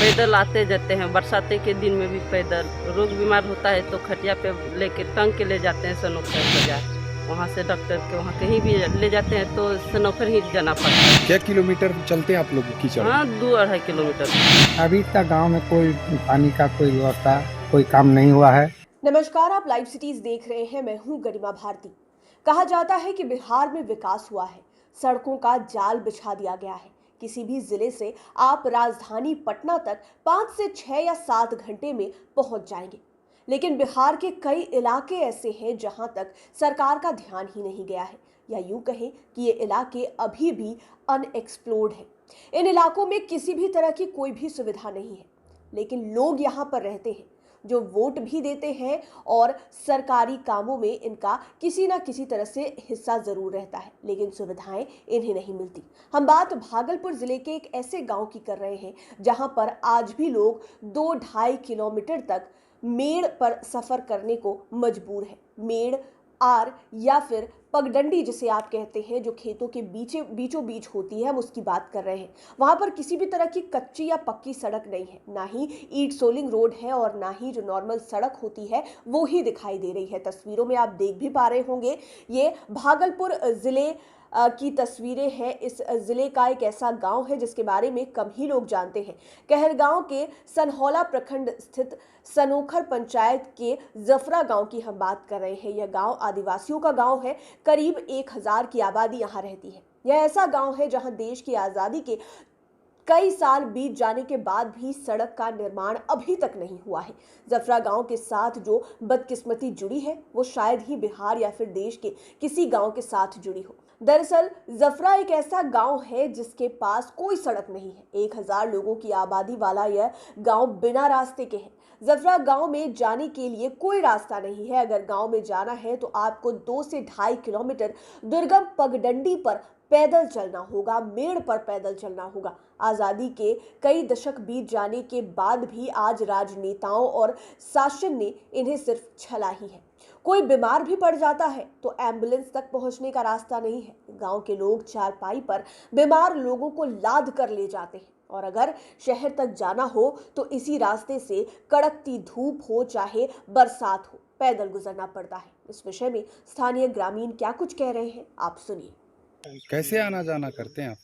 पैदल आते जाते हैं, बरसाते के दिन में भी पैदल। रोग बीमार होता है तो खटिया पे लेके टांग के ले जाते हैं सनोखर बाजार। वहाँ से डॉक्टर के वहाँ कहीं भी ले जाते हैं तो सनोखर ही जाना पड़ता है। क्या किलोमीटर चलते हैं आप लोग कीचड़ में? हाँ, 2-2.5 किलोमीटर। अभी तक गांव में कोई पानी का कोई व्यवस्था कोई काम नहीं हुआ है। नमस्कार, आप लाइव सिटीज देख रहे हैं। मैं हूं गरिमा भारती। कहा जाता है कि बिहार में विकास हुआ है, सड़कों का जाल बिछा दिया गया है। किसी भी जिले से आप राजधानी पटना तक 5 से 6 या 7 घंटे में पहुंच जाएंगे। लेकिन बिहार के कई इलाके ऐसे हैं जहां तक सरकार का ध्यान ही नहीं गया है, या यूं कहें कि ये इलाके अभी भी अनएक्सप्लोर्ड हैं। इन इलाकों में किसी भी तरह की कोई भी सुविधा नहीं है, लेकिन लोग यहाँ पर रहते हैं, जो वोट भी देते हैं और सरकारी कामों में इनका किसी ना किसी तरह से हिस्सा जरूर रहता है, लेकिन सुविधाएं इन्हें नहीं मिलती। हम बात भागलपुर जिले के एक ऐसे गांव की कर रहे हैं जहां पर आज भी लोग 2-2.5 किलोमीटर तक मेड़ पर सफर करने को मजबूर है। मेड़, आर या फिर पगडंडी जिसे आप कहते हैं, जो खेतों के बीचों बीच होती है, हम उसकी बात कर रहे हैं। वहां पर किसी भी तरह की कच्ची या पक्की सड़क नहीं है, ना ही ईंट सोलिंग रोड है और ना ही जो नॉर्मल सड़क होती है वो ही दिखाई दे रही है। तस्वीरों में आप देख भी पा रहे होंगे, ये भागलपुर जिले की तस्वीरें हैं। इस जिले का एक ऐसा गांव है जिसके बारे में कम ही लोग जानते हैं। कहरगांव के सनहौला प्रखंड स्थित सनोखर पंचायत के जफरा गांव की हम बात कर रहे हैं। यह गांव आदिवासियों का गांव है। करीब 1000 की आबादी यहाँ रहती है। यह ऐसा गांव है जहां देश की आज़ादी के कई साल बीत जाने के बाद भी सड़क का निर्माण अभी तक नहीं हुआ है। जफरा गांव के साथ जो बदकिस्मती जुड़ी है वो शायद ही बिहार या फिर देश के किसी गांव के साथ जुड़ी हो। दरअसल जफरा एक ऐसा गांव है जिसके पास कोई सड़क नहीं है। 1000 लोगों की आबादी वाला यह गांव बिना रास्ते के है। जफरा गांव में जाने के लिए कोई रास्ता नहीं है। अगर गांव में जाना है तो आपको 2 से 2.5 किलोमीटर दुर्गम पगडंडी पर पैदल चलना होगा, मेड़ पर पैदल चलना होगा। आज़ादी के कई दशक बीत जाने के बाद भी आज राजनेताओं और शासन ने इन्हें सिर्फ छला ही है। कोई बीमार भी पड़ जाता है तो एम्बुलेंस तक पहुंचने का रास्ता नहीं है। गांव के लोग चारपाई पर बीमार लोगों को लाद कर ले जाते हैं, और अगर शहर तक जाना हो तो इसी रास्ते से कड़कती धूप हो चाहे बरसात हो, पैदल गुजरना पड़ता है। इस विषय में स्थानीय ग्रामीण क्या कुछ कह रहे हैं, आप सुनिए। कैसे आना जाना करते हैं आप?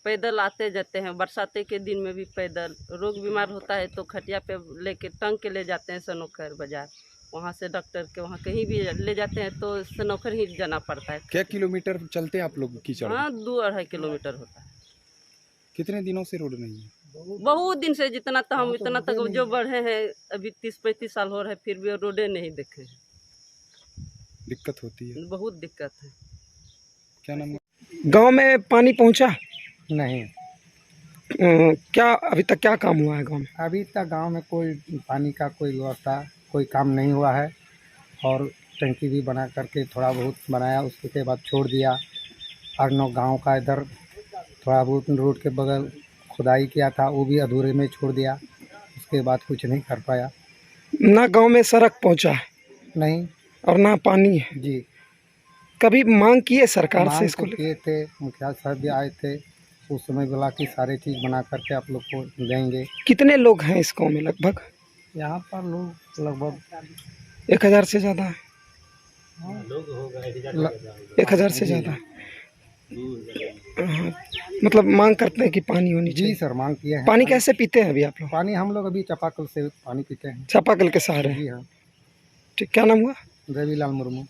पैदल आते जाते हैं, बरसाते के दिन में भी पैदल। रोग बीमार होता है तो खटिया पे लेके टांग के ले जाते हैं सनोखर बाजार। वहाँ से डॉक्टर के वहाँ कहीं भी ले जाते हैं तो सनोखर ही जाना पड़ता है। क्या किलोमीटर चलते हैं आप लोग कीचड़ में? हाँ, 2-2.5 किलोमीटर होता है। कितने दिनों से रोड नहीं है? बहुत दिन से, जितना तो हम इतना तक जो बढ़े हैं, अभी 30-35 साल हो रहे हैं, फिर भी रोडे नहीं देखे हैं। दिक्कत होती है, बहुत दिक्कत है। क्या नाम है? गांव में पानी पहुंचा नहीं, क्या अभी तक क्या काम हुआ है गांव में? अभी तक गांव में कोई पानी का कोई व्यवस्था कोई काम नहीं हुआ है। और टंकी भी बना करके थोड़ा बहुत बनाया, उसके बाद छोड़ दिया। और नौ गाँव का इधर थोड़ा बहुत रोड के बगल खुदाई किया था, वो भी अधूरे में छोड़ दिया। उसके बाद कुछ नहीं कर पाया। ना गांव में सड़क पहुंचा है नहीं और ना पानी है। जी, कभी मांग की है सरकार से मांग इसको तो किए थे, मुखिया साहब भी आए थे, उस समय बोला कि सारे चीज़ बना करके आप लोग को देंगे। कितने लोग हैं इस गांव में? लगभग यहाँ पर लोग लगभग 1000 से ज़्यादा है। 1000 से ज़्यादा है। हाँ, मतलब मांग करते हैं कि पानी होनी जी चाहिए। सर, मांग किए हैं। पानी कैसे पीते हैं अभी आप लोग? पानी हम लोग अभी चापाकल से पानी पीते हैं। चापाकल के सहारे? जी हाँ। ठीक, क्या नाम हुआ? रविलाल मुर्मू।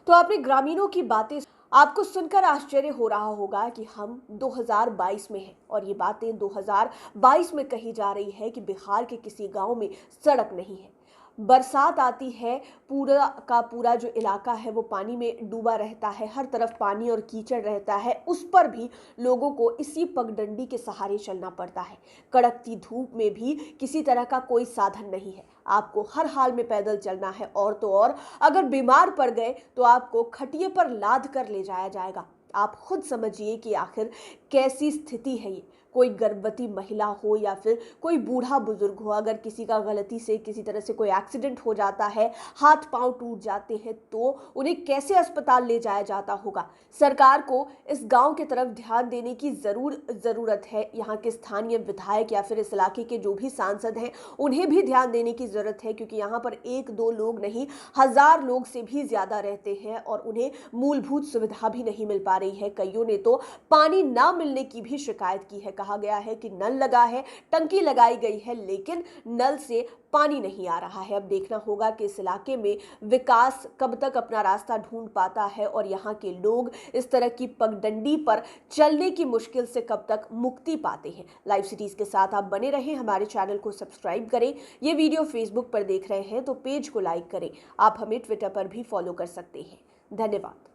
तो आपने ग्रामीणों की बातें आपको सुनकर आश्चर्य हो रहा होगा कि हम 2022 में हैं और ये बातें 2022 में कही जा रही है कि बिहार के किसी गांव में सड़क नहीं है। बरसात आती है, पूरा का पूरा जो इलाका है वो पानी में डूबा रहता है, हर तरफ पानी और कीचड़ रहता है। उस पर भी लोगों को इसी पगडंडी के सहारे चलना पड़ता है। कड़कती धूप में भी किसी तरह का कोई साधन नहीं है, आपको हर हाल में पैदल चलना है। और तो और अगर बीमार पड़ गए तो आपको खटिए पर लाद कर ले जाया जाएगा। आप खुद समझिए कि आखिर कैसी स्थिति है ये। कोई गर्भवती महिला हो या फिर कोई बूढ़ा बुजुर्ग हो, अगर किसी का गलती से किसी तरह से कोई एक्सीडेंट हो जाता है, हाथ पांव टूट जाते हैं, तो उन्हें कैसे अस्पताल ले जाया जाता होगा। सरकार को इस गांव की तरफ ध्यान देने की ज़रूरत है। यहाँ के स्थानीय विधायक या फिर इस इलाके के जो भी सांसद हैं उन्हें भी ध्यान देने की ज़रूरत है, क्योंकि यहाँ पर 1-2 लोग नहीं, 1000 लोग से भी ज़्यादा रहते हैं और उन्हें मूलभूत सुविधा भी नहीं मिल पा रही है। कईयों ने तो पानी ना मिलने की भी शिकायत की है। कहा गया है कि नल लगा है, टंकी लगाई गई है, लेकिन नल से पानी नहीं आ रहा है। अब देखना होगा कि इस इलाके में विकास कब तक अपना रास्ता ढूंढ पाता है और यहाँ के लोग इस तरह की पगडंडी पर चलने की मुश्किल से कब तक मुक्ति पाते हैं। लाइव सिटीज के साथ आप बने रहें, हमारे चैनल को सब्सक्राइब करें। ये वीडियो फेसबुक पर देख रहे हैं तो पेज को लाइक करें। आप हमें ट्विटर पर भी फॉलो कर सकते हैं। धन्यवाद।